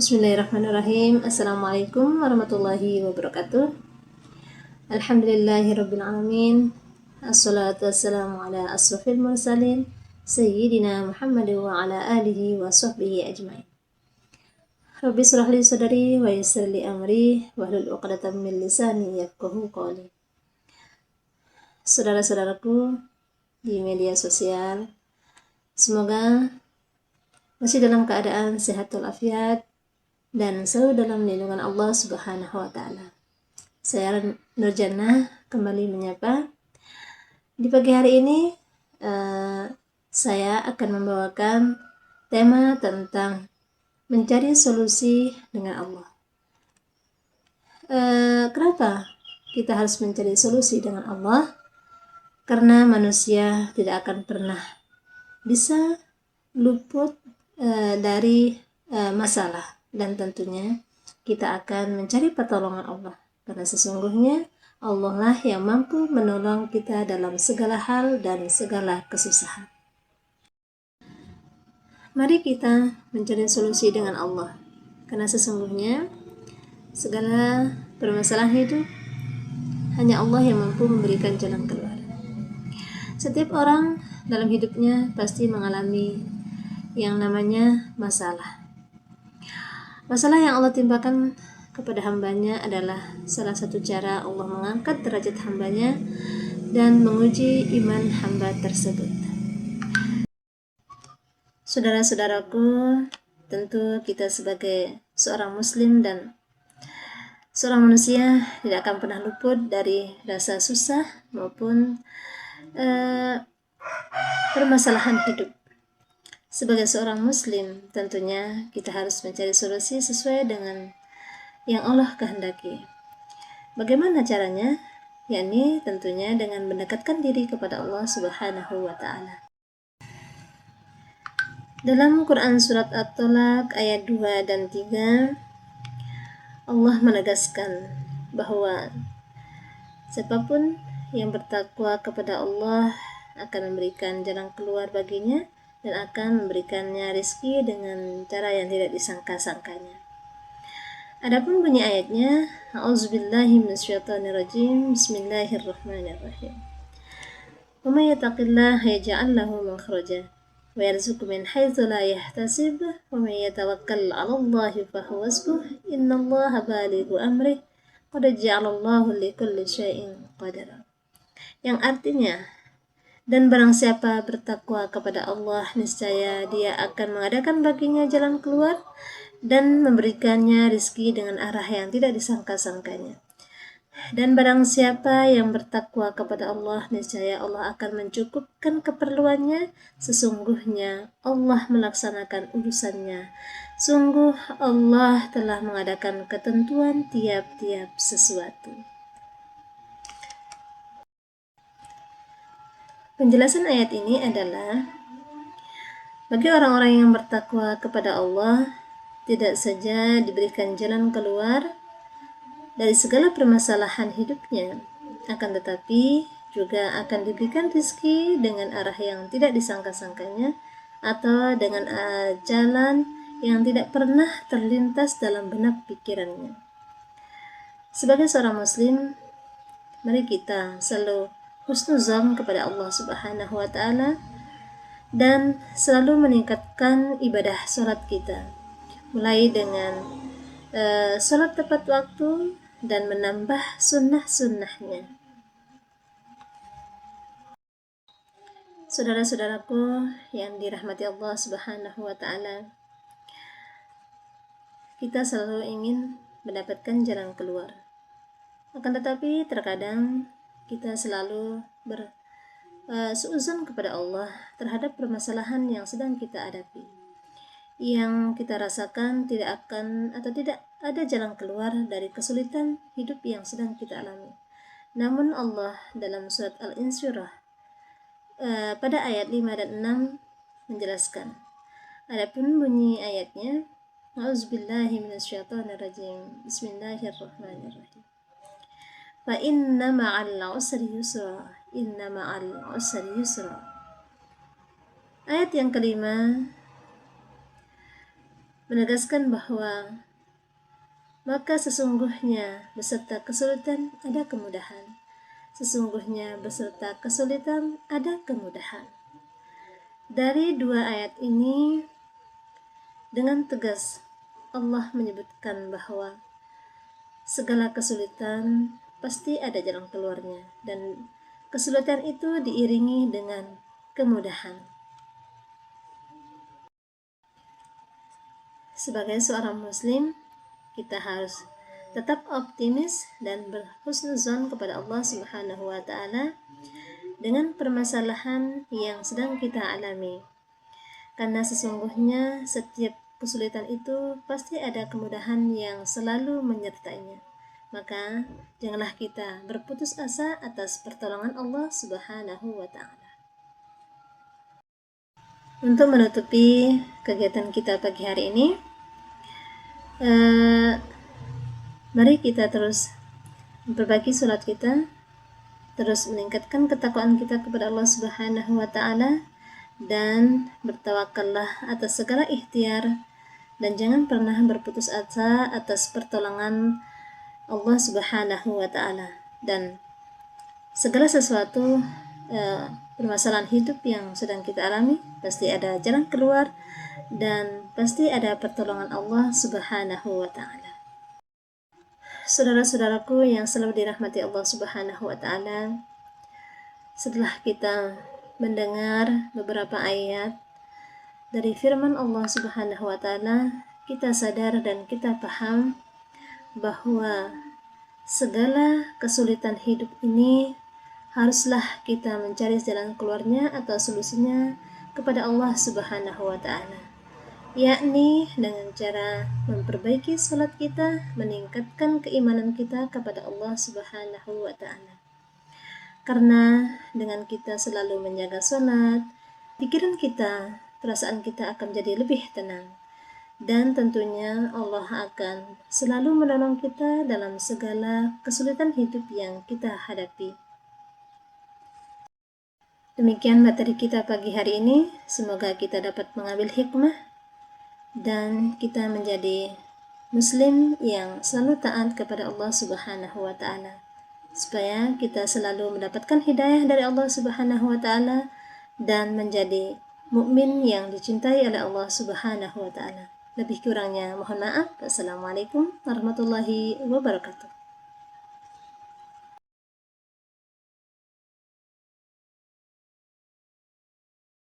Bismillahirrahmanirrahim. Assalamualaikum warahmatullahi wabarakatuh. Alhamdulillahirrabbilalamin. Assalatu wassalamu ala asrafil mursalin Sayyidina Muhammad wa ala alihi wa sahbihi ajma'in. Rabbi shrah li sadri wa yassir li amri wahlul 'uqdatam min lisani yafqahu qawli. Saudara-saudaraku di media sosial, semoga masih dalam keadaan sehat walafiat dan selalu dalam lindungan Allah Subhanahu wa Ta'ala. Saya Nurjannah kembali menyapa. Di pagi hari ini saya akan membawakan tema tentang mencari solusi dengan Allah. Kenapa kita harus mencari solusi dengan Allah? Karena manusia tidak akan pernah bisa luput dari masalah, dan tentunya kita akan mencari pertolongan Allah, karena sesungguhnya Allah lah yang mampu menolong kita dalam segala hal dan segala kesusahan. Mari kita mencari solusi dengan Allah, karena sesungguhnya segala permasalahan hidup hanya Allah yang mampu memberikan jalan keluar. Setiap orang dalam hidupnya pasti mengalami yang namanya masalah. Masalah yang Allah timpakan kepada hambanya adalah salah satu cara Allah mengangkat derajat hambanya dan menguji iman hamba tersebut. Saudara-saudaraku, tentu kita sebagai seorang muslim dan seorang manusia tidak akan pernah luput dari rasa susah maupun permasalahan hidup. Sebagai seorang muslim, tentunya kita harus mencari solusi sesuai dengan yang Allah kehendaki. Bagaimana caranya? Yakni tentunya dengan mendekatkan diri kepada Allah Subhanahu wa Ta'ala. Dalam Quran surat At-Tolak ayat 2 dan 3, Allah menegaskan bahwa siapapun yang bertakwa kepada Allah akan memberikan jalan keluar baginya dan akan memberikannya rezeki dengan cara yang tidak disangka-sangkanya. Adapun bunyi ayatnya, A'udzubillahi minasyaitonirrajim, Bismillahirrahmanirrahim. Wa may yattaqillaha yaj'al lahu makhraja wa yarzuqhu min haitsu la yahtasib wa may yatawakkal 'alallahi fahuwa hasbuh innallaha balighu amrih qad ja'alallahu likulli syai'in qadara. Yang artinya, dan barang siapa bertakwa kepada Allah, niscaya Dia akan mengadakan baginya jalan keluar dan memberikannya rezeki dengan arah yang tidak disangka-sangkanya. Dan barang siapa yang bertakwa kepada Allah, niscaya Allah akan mencukupkan keperluannya. Sesungguhnya Allah melaksanakan urusannya. Sungguh Allah telah mengadakan ketentuan tiap-tiap sesuatu. Penjelasan ayat ini adalah bagi orang-orang yang bertakwa kepada Allah, tidak saja diberikan jalan keluar dari segala permasalahan hidupnya, akan tetapi juga akan diberikan rezeki dengan arah yang tidak disangka-sangkanya atau dengan jalan yang tidak pernah terlintas dalam benak pikirannya. Sebagai seorang muslim, mari kita selalu husnuzan kepada Allah Subhanahu wa Ta'ala dan selalu meningkatkan ibadah salat kita, mulai dengan salat tepat waktu dan menambah sunnah-sunnahnya. Saudara-saudaraku yang dirahmati Allah Subhanahu wa Ta'ala, kita selalu ingin mendapatkan jalan keluar. Akan tetapi terkadang kita selalu bersuuzon kepada Allah terhadap permasalahan yang sedang kita hadapi, yang kita rasakan tidak akan atau tidak ada jalan keluar dari kesulitan hidup yang sedang kita alami. Namun Allah dalam surat Al-Insyirah pada ayat 5 dan 6 menjelaskan. Adapun bunyi ayatnya, A'udzubillahi minasyaitonirrajim, Bismillahirrahmanirrahim. Fa inna ma'al usri yusra, inna ma'al usri yusra. Ayat yang kelima menegaskan bahwa maka sesungguhnya beserta kesulitan ada kemudahan. Sesungguhnya beserta kesulitan ada kemudahan. Dari dua ayat ini dengan tegas Allah menyebutkan bahwa segala kesulitan pasti ada jalan keluarnya, dan kesulitan itu diiringi dengan kemudahan. Sebagai seorang muslim, kita harus tetap optimis dan berhusnuzon kepada Allah Subhanahu wa taala dengan permasalahan yang sedang kita alami. Karena sesungguhnya setiap kesulitan itu pasti ada kemudahan yang selalu menyertainya. Maka janganlah kita berputus asa atas pertolongan Allah Subhanahu wa taala. Untuk menutupi kegiatan kita pagi hari ini, mari kita terus memperbaiki salat kita, terus meningkatkan ketakwaan kita kepada Allah Subhanahu wa taala, dan bertawakallah atas segala ikhtiar, dan jangan pernah berputus asa atas pertolongan Allah Subhanahu wa taala. Dan segala sesuatu permasalahan hidup yang sedang kita alami pasti ada jalan keluar, dan pasti ada pertolongan Allah Subhanahu wa taala. Saudara-saudaraku yang selalu dirahmati Allah Subhanahu wa taala, setelah kita mendengar beberapa ayat dari firman Allah Subhanahu wa taala, kita sadar dan kita paham bahwa segala kesulitan hidup ini haruslah kita mencari jalan keluarnya atau solusinya kepada Allah Subhanahu wa taala, yakni dengan cara memperbaiki salat kita, meningkatkan keimanan kita kepada Allah Subhanahu wa taala. Karena dengan kita selalu menjaga salat, pikiran kita, perasaan kita akan jadi lebih tenang, dan tentunya Allah akan selalu menolong kita dalam segala kesulitan hidup yang kita hadapi. Demikian materi kita pagi hari ini. Semoga kita dapat mengambil hikmah dan kita menjadi muslim yang selalu taat kepada Allah Subhanahu wa taala, supaya kita selalu mendapatkan hidayah dari Allah Subhanahu wa taala dan menjadi mukmin yang dicintai oleh Allah Subhanahu wa taala. Lebih kurangnya mohon maaf. Assalamualaikum warahmatullahi wabarakatuh.